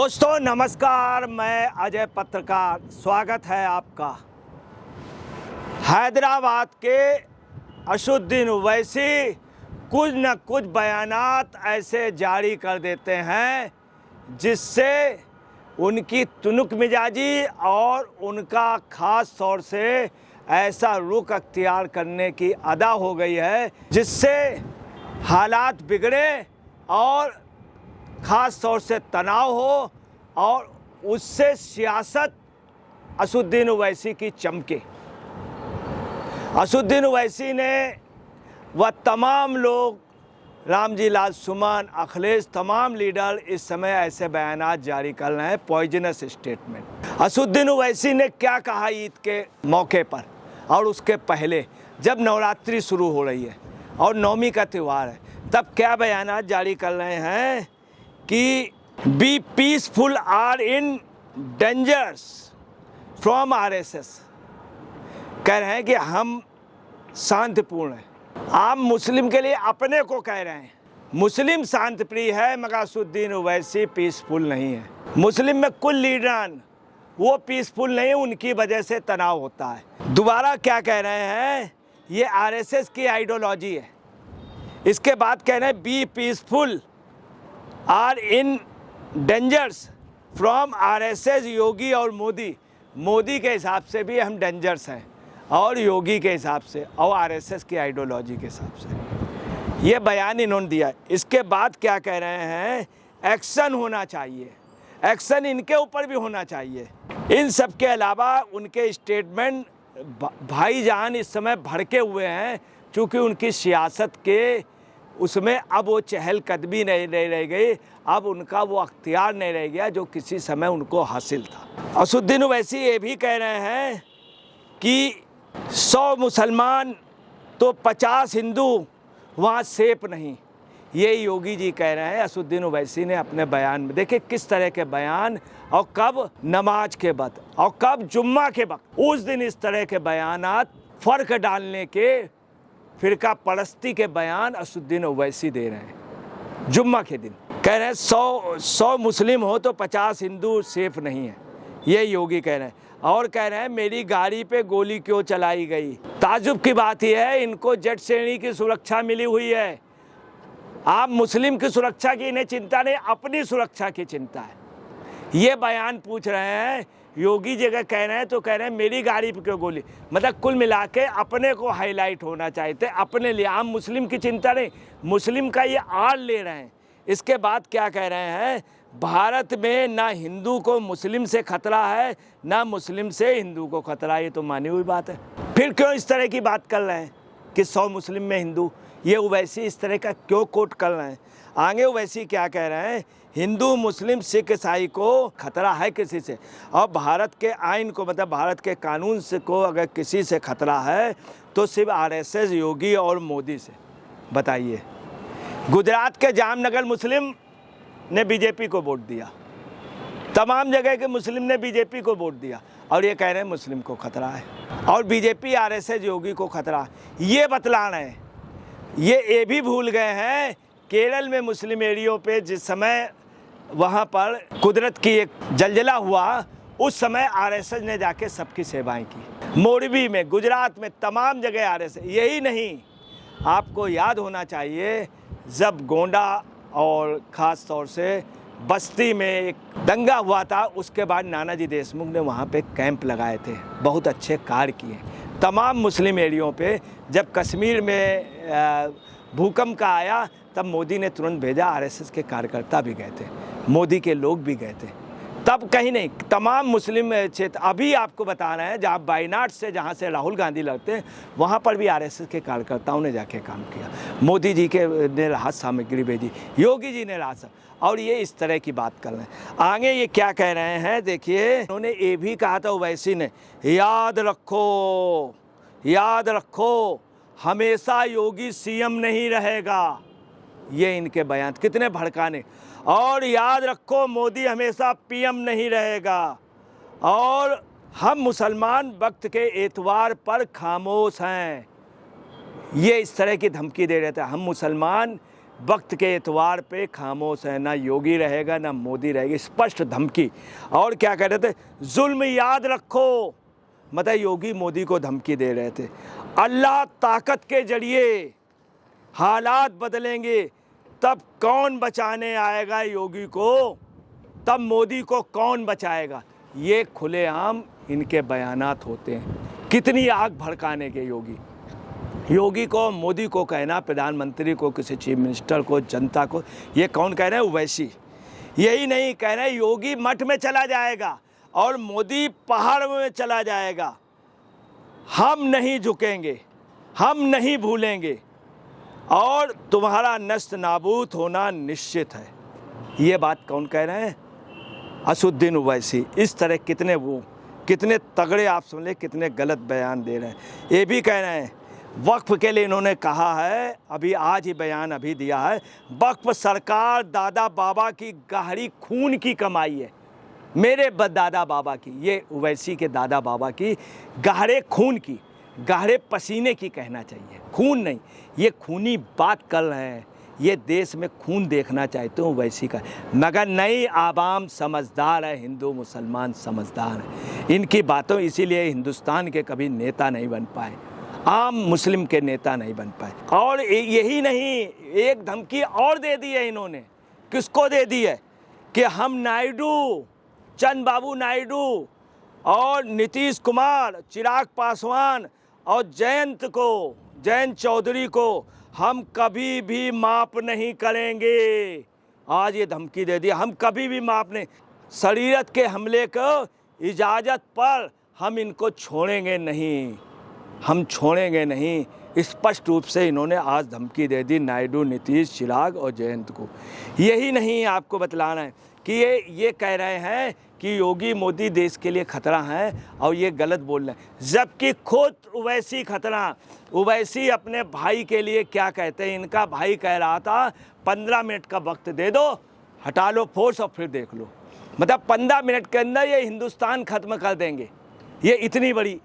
दोस्तों नमस्कार, मैं अजय पत्रकार, स्वागत है आपका। हैदराबाद के असदुद्दीन ओवैसी कुछ न कुछ बयानात ऐसे जारी कर देते हैं जिससे उनकी तुनुक मिजाजी और उनका ख़ास तौर से ऐसा रुख अख्तियार करने की अदा हो गई है जिससे हालात बिगड़े और ख़ास तौर से तनाव हो और उससे सियासत असदुद्दीन ओवैसी की चमके। असदुद्दीन ओवैसी ने वह तमाम लोग, रामजी लाल सुमन, अखिलेश, तमाम लीडर इस समय ऐसे बयानात जारी कर रहे हैं, पॉइजनस स्टेटमेंट। असदुद्दीन ओवैसी ने क्या कहा ईद के मौके पर और उसके पहले, जब नवरात्रि शुरू हो रही है और नवमी का त्यौहार है, तब क्या बयानात जारी कर रहे हैं कि be peaceful are in dangers from RSS. कह रहे हैं कि हम शांतिपूर्ण हैं। आप मुस्लिम के लिए अपने को कह रहे हैं, मुस्लिम शांति प्रिय है मगर असदुद्दीन ओवैसी पीसफुल नहीं है। मुस्लिम में कुल लीडरान वो पीसफुल नहीं, उनकी वजह से तनाव होता है। दोबारा क्या कह रहे हैं, ये आरएसएस की आइडियोलॉजी है। इसके बाद कह रहे हैं be peaceful are in dangers from RSS, Yogi और मोदी। मोदी के हिसाब से भी हम डेंजर्स हैं और योगी के हिसाब से और आरएसएस की आइडियोलॉजी के हिसाब से ये बयान इन्होंने दिया। इसके बाद क्या कह रहे हैं, एक्शन होना चाहिए, एक्शन इनके ऊपर भी होना चाहिए। इन सब के अलावा उनके स्टेटमेंट, भाईजान इस समय भड़के हुए हैं क्योंकि उनकी सियासत के उसमें अब वो चहलकदमी नहीं रह गई, अब उनका वो अख्तियार नहीं रह गया जो किसी समय उनको हासिल था। असदुद्दीन ओवैसी ये भी कह रहे हैं कि 100 मुसलमान तो 50 हिंदू वहाँ सेफ नहीं। ये योगी जी कह रहे हैं, असदुद्दीन ओवैसी ने अपने बयान में। देखिए किस तरह के बयान, और कब नमाज के वक्त और कब जुम्मा के वक्त, उस दिन इस तरह के बयानात फ़र्क डालने के, फिरका परस्ती के बयान असदुद्दीन ओवैसी दे रहे हैं। जुम्मा के दिन कह रहे हैं 100 मुस्लिम हो तो 50 हिंदू सेफ नहीं है, ये योगी कह रहे हैं। और कह रहे हैं मेरी गाड़ी पे गोली क्यों चलाई गई। ताज्जुब की बात यह है, इनको जेट श्रेणी की सुरक्षा मिली हुई है। आप मुस्लिम की सुरक्षा की इन्हें चिंता नहीं, अपनी सुरक्षा की चिंता है। ये बयान पूछ रहे हैं योगी जी। अगर कह रहे हैं तो कह रहे हैं मेरी गाड़ी पे क्यों गोली, मतलब कुल मिला के अपने को हाईलाइट होना चाहते, अपने लिए। आम मुस्लिम की चिंता नहीं, मुस्लिम का ये आड़ ले रहे हैं। इसके बाद क्या कह रहे हैं, भारत में ना हिंदू को मुस्लिम से खतरा है, ना मुस्लिम से हिंदू को खतरा। ये तो मानी हुई बात है, फिर क्यों इस तरह की बात कर रहे हैं कि 100 मुस्लिम में हिंदू। ये ओवैसी इस तरह का क्यों कोट कर रहे हैं। आगे ओवैसी क्या कह रहे हैं, हिंदू मुस्लिम सिख ईसाई को खतरा है किसी से, और भारत के आइन को, मतलब भारत के कानून से को अगर किसी से खतरा है तो सिर्फ आरएसएस, योगी और मोदी से। बताइए, गुजरात के जामनगर मुस्लिम ने बीजेपी को वोट दिया, तमाम जगह के मुस्लिम ने बीजेपी को वोट दिया, और ये कह रहे हैं मुस्लिम को खतरा है और बीजेपी, आरएसएस, योगी को खतरा है। ये बतला रहे हैं। ये भी भूल गए हैं केरल में मुस्लिम एरियो पे जिस समय वहाँ पर कुदरत की एक जलजला हुआ, उस समय आरएसएस ने जाके सबकी सेवाएं की। मोरबी में, गुजरात में, तमाम जगह आरएसएस। यही नहीं, आपको याद होना चाहिए जब गोंडा और ख़ास तौर से बस्ती में एक दंगा हुआ था, उसके बाद नानाजी देशमुख ने वहाँ पे कैंप लगाए थे, बहुत अच्छे कार्य किए तमाम मुस्लिम एरियो पे। जब कश्मीर में भूकंप का आया तब मोदी ने तुरंत भेजा, आरएसएस के कार्यकर्ता भी गए थे, मोदी के लोग भी गए थे। तब कहीं नहीं, तमाम मुस्लिम क्षेत्र, अभी आपको बता रहे हैं जहाँ वायनाड से, जहाँ से राहुल गांधी लड़ते हैं, वहाँ पर भी आरएसएस के कार्यकर्ताओं ने जाके काम किया। मोदी जी के ने राहत सामग्री भेजी, योगी जी ने राहत, और ये इस तरह की बात कर रहे हैं। आगे ये क्या कह रहे हैं, देखिए उन्होंने ये भी कहा था ओवैसी ने, याद रखो, याद रखो, हमेशा योगी सीएम नहीं रहेगा। ये इनके बयान कितने भड़काने। और याद रखो, मोदी हमेशा पीएम नहीं रहेगा, और हम मुसलमान वक्त के एतवार पर खामोश हैं। ये इस तरह की धमकी दे रहे थे। हम मुसलमान वक्त के एतवार पे खामोश है, ना योगी रहेगा ना मोदी रहेगी, स्पष्ट धमकी। और क्या कह रहे थे, जुल्म याद रखो, मतलब योगी मोदी को धमकी दे रहे थे। अल्लाह ताकत के जरिए हालात बदलेंगे, तब कौन बचाने आएगा योगी को, तब मोदी को कौन बचाएगा। ये खुलेआम इनके बयानात होते हैं। कितनी आग भड़काने के योगी को, मोदी को कहना, प्रधानमंत्री को, किसी चीफ मिनिस्टर को, जनता को, ये कौन कह रहे हैं, ओवैसी। यही नहीं कह रहे योगी मठ में चला जाएगा और मोदी पहाड़ में चला जाएगा। हम नहीं झुकेंगे, हम नहीं भूलेंगे और तुम्हारा नष्ट नाबूद होना निश्चित है। ये बात कौन कह रहे हैं, असुद्दीन ओवैसी। इस तरह कितने तगड़े, आप समझ लें कितने गलत बयान दे रहे हैं। ये भी कह रहे हैं वक्फ के लिए इन्होंने कहा है, अभी आज ही बयान अभी दिया है, वक्फ सरकार दादा बाबा की गहरी खून की कमाई है। मेरे दादा बाबा की, ये ओवैसी के दादा बाबा की गहरे खून की, गहरे पसीने की कहना चाहिए, खून नहीं। ये खूनी बात कर रहे हैं, ये देश में खून देखना चाहते हो ओवैसी का। मगर नई आवाम समझदार है, हिंदू मुसलमान समझदार है। इनकी बातों इसीलिए हिंदुस्तान के कभी नेता नहीं बन पाए, आम मुस्लिम के नेता नहीं बन पाए। और यही नहीं, एक धमकी और दे दी है इन्होंने। किसको दे दी है कि हम नायडू, चंद्र बाबू नायडू और नीतीश कुमार, चिराग पासवान और जयंत चौधरी को हम कभी भी माफ़ नहीं करेंगे। आज ये धमकी दे दी, हम कभी भी माफ़ नहीं, शरीयत के हमले को इजाज़त पर हम इनको छोड़ेंगे नहीं, हम छोड़ेंगे नहीं। स्पष्ट रूप से इन्होंने आज धमकी दे दी नायडू, नीतीश, चिराग और जयंत को। यही नहीं, आपको बतलाना है कि ये कह रहे हैं कि योगी मोदी देश के लिए खतरा हैं और ये गलत बोल रहे हैं, जबकि खुद ओवैसी खतरा। ओवैसी अपने भाई के लिए क्या कहते हैं, इनका भाई कह रहा था 15 मिनट का वक्त दे दो, हटा लो फोर्स और फिर देख लो। मतलब 15 मिनट के अंदर ये हिंदुस्तान ख़त्म कर देंगे। ये इतनी बड़ी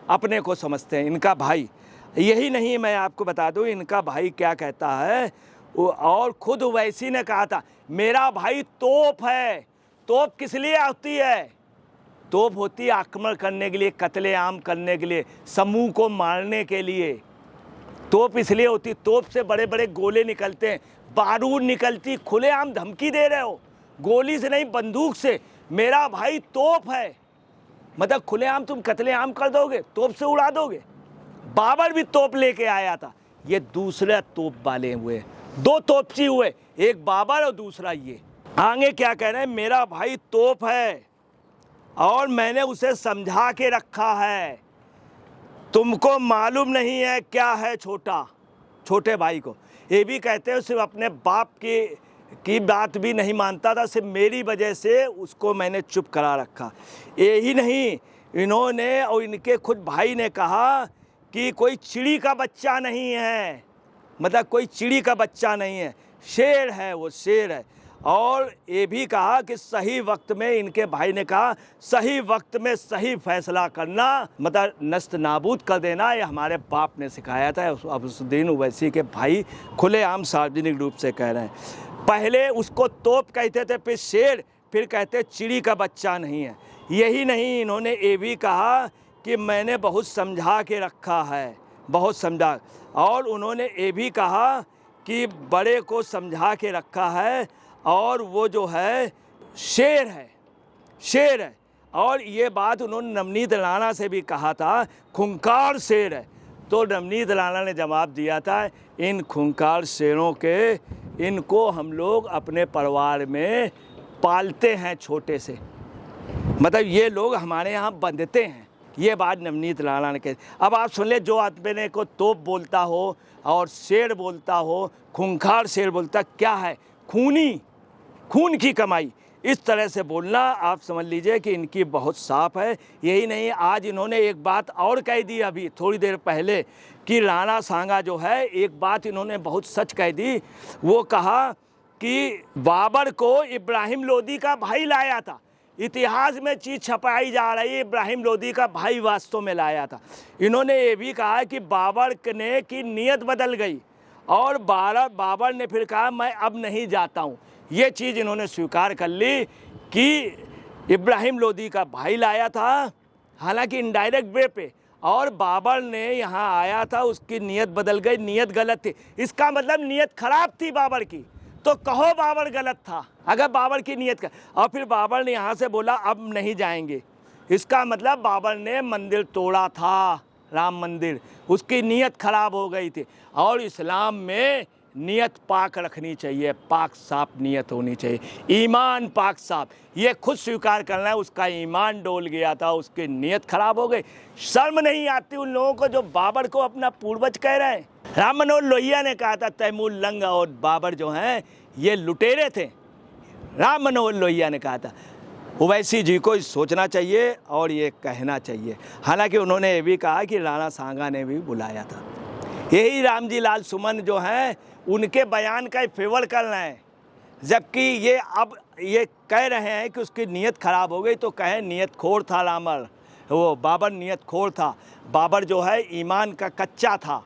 अपने को समझते हैं इनका भाई। यही नहीं, मैं आपको बता दूं इनका भाई क्या कहता है, और खुद ओवैसी ने कहा था मेरा भाई तोप है। तोप किस लिए होती है, तोप होती है आक्रमण करने के लिए, कत्लेआम करने के लिए, समूह को मारने के लिए। तोप इसलिए होती, तोप से बड़े बड़े गोले निकलते हैं, बारूद निकलती। खुलेआम धमकी दे रहे हो, गोली से नहीं बंदूक से, मेरा भाई तोप है। मतलब खुलेआम तुम कत्लेआम कर दोगे, तोप से उड़ा दोगे। बाबर भी तोप लेके आया था, ये दूसरे तोप वाले हुए, 2 तोपची हुए, एक बाबर और दूसरा ये। आगे क्या कह रहे हैं, मेरा भाई तोप है और मैंने उसे समझा के रखा है। तुमको मालूम नहीं है क्या है छोटे भाई को। ये भी कहते हैं सिर्फ अपने बाप की बात भी नहीं मानता था, सिर्फ मेरी वजह से उसको मैंने चुप करा रखा। यही नहीं, इन्होंने और इनके खुद भाई ने कहा कि कोई चिड़ी का बच्चा नहीं है, मतलब कोई चिड़ी का बच्चा नहीं है, शेर है, वो शेर है। और ये भी कहा कि सही वक्त में, इनके भाई ने कहा सही वक्त में सही फैसला करना, मतलब नष्ट नाबूद कर देना, ये हमारे बाप ने सिखाया था। असुद्दीन ओवैसी के भाई खुलेआम सार्वजनिक रूप से कह रहे हैं। पहले उसको तोप कहते थे, फिर शेर, फिर कहते चिड़ी का बच्चा नहीं है। यही नहीं, इन्होंने ये भी कहा कि मैंने बहुत समझा के रखा है, बहुत समझा। और उन्होंने ये भी कहा कि बड़े को समझा के रखा है और वो जो है शेर है। और ये बात उन्होंने नवनीत राणा से भी कहा था, खूंखार शेर है। तो नवनीत राणा ने जवाब दिया था, इन खूंखार शेरों के, इनको हम लोग अपने परिवार में पालते हैं छोटे से, मतलब ये लोग हमारे यहाँ बंधते हैं। ये बात नवनीत राणा ने कही। अब आप सुन ले, जो आदमी को तोप बोलता हो और शेर बोलता हो, खूंखार शेर बोलता, क्या है, खून की कमाई, इस तरह से बोलना आप समझ लीजिए कि इनकी बहुत साफ है। यही नहीं, आज इन्होंने एक बात और कह दी अभी थोड़ी देर पहले कि राणा सांगा जो है, एक बात इन्होंने बहुत सच कह दी। वो कहा कि बाबर को इब्राहिम लोदी का भाई लाया था। इतिहास में चीज़ छपाई जा रही है, इब्राहिम लोदी का भाई वास्तव में लाया था। इन्होंने ये भी कहा कि बाबर ने की नीयत बदल गई और बाबर ने फिर कहा मैं अब नहीं जाता हूँ। ये चीज़ इन्होंने स्वीकार कर ली कि इब्राहिम लोदी का भाई लाया था, हालांकि इनडायरेक्ट वे पे, और बाबर ने यहाँ आया था, उसकी नीयत बदल गई, नीयत गलत थी। इसका मतलब नीयत खराब थी बाबर की, तो कहो बाबर गलत था अगर बाबर की नीयत का। और फिर बाबर ने यहाँ से बोला अब नहीं जाएंगे, इसका मतलब बाबर ने मंदिर तोड़ा था, राम मंदिर, उसकी नीयत खराब हो गई थी। और इस्लाम में नीयत पाक रखनी चाहिए, पाक साफ नीयत होनी चाहिए, ईमान पाक साफ। ये खुद स्वीकार करना है, उसका ईमान डोल गया था, उसकी नीयत खराब हो गई। शर्म नहीं आती उन लोगों को जो बाबर को अपना पूर्वज कह रहे हैं। राम मनोहर लोहिया ने कहा था तैमूर लंग और बाबर जो हैं ये लुटेरे थे, राम मनोहर लोहिया ने कहा था। ओवैसी जी को सोचना चाहिए और ये कहना चाहिए। हालांकि उन्होंने ये भी कहा कि राणा सांगा ने भी बुलाया था। यही रामजी लाल सुमन जो हैं उनके बयान का फेवर कर रहे हैं, जबकि ये अब ये कह रहे हैं कि उसकी नीयत खराब हो गई, तो कहें नीयत खोर था रामर, वो बाबर नीयत खोर था। बाबर जो है ईमान का कच्चा था,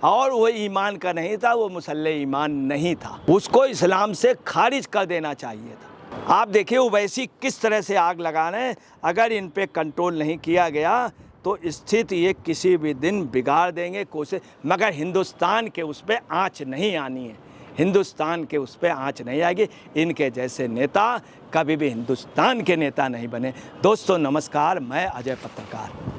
और वो ईमान का नहीं था, वो मुसल्ले ईमान नहीं था, उसको इस्लाम से खारिज कर देना चाहिए था। आप देखिए ओवैसी किस तरह से आग लगा रहे हैं। अगर इन पे कंट्रोल नहीं किया गया तो स्थिति ये किसी भी दिन बिगाड़ देंगे कोशिश, मगर हिंदुस्तान के उस पर आँच नहीं आनी है, हिंदुस्तान के उस पर आँच नहीं आएगी। इनके जैसे नेता कभी भी हिंदुस्तान के नेता नहीं बने। दोस्तों नमस्कार, मैं अजय पत्रकार।